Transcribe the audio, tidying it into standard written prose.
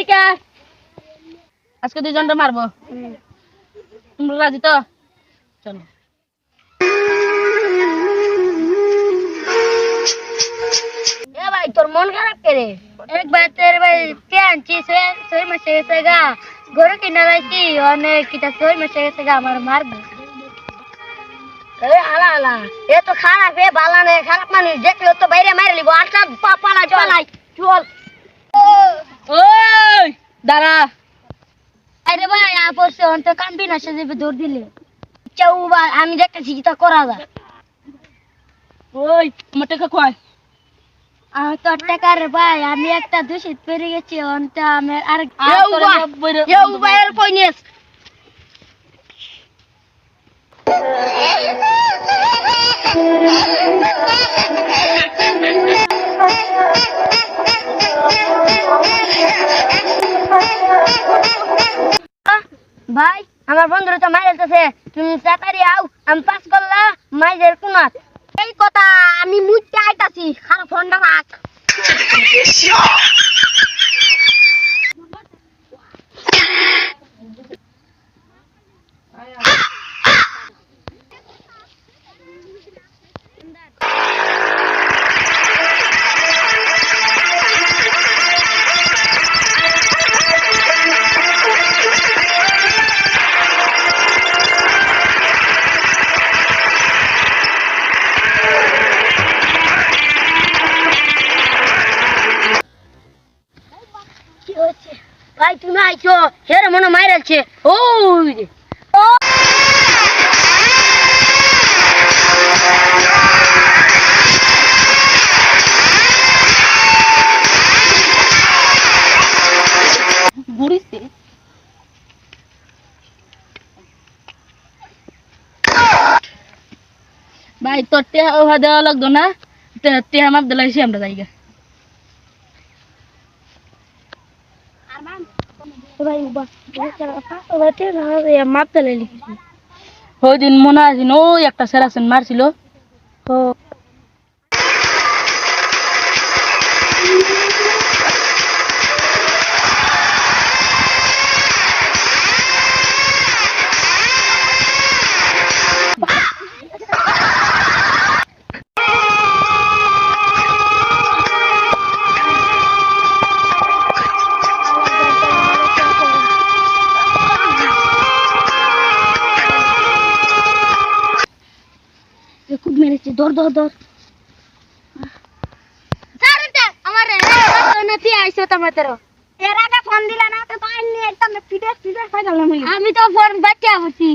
এদিকে আজকে দুইজনটা মারবো তোমরা রাজি তো চলো এ ভাই তোর মন খারাপ করে একবার তোর ভাই কে আনছি ছয় মাসে গেছে গা গরু কিনা লাইছি অনেক কিটা 6 মাসে গেছে গা আমার মারবো আলা আলা এ তো খারাপ এ বালা নেই খারাপ মানুষ দেখলে তো বাইরে মারে লিবো আচ্ছা পালাই চল ওই দাঁড়া আরে ভাই আপসে অন্ত কাম্বি না সে দৌড় দিলে চাউ ভাই আমি দেখতেছি কি তা করা যায় ওই আমার টাকা কয় আমি তো টাকার ভাই আমি একটা দূষিত পেরে গেছি অন্ত আমি আর ভাইয়ের কই নিস ভাই আমার বন্ধুরা তো মাইলতেছে তুমি তাড়াতাড়ি আও আমি পাস করলা মাইজের কুমার এই কথা আমি মুইতে আইতাছি খারাপ ফোনটা রাখ ভাই তুমি আইছো হেরে মনে মাইরালছে ওই রে ঘুরিছে ভাই তোর টেহা দেওয়া লাগতো না টেহা মাপ দিলাইছি আমরা জায়গা ওই দিন মনে আছে ওই একটা সেরাসন মারছিল খুব মেরেছে দৌড় আমার এর আগে ফোন দিলা না তো আমি তো ফোন বাচ্চা হচ্ছি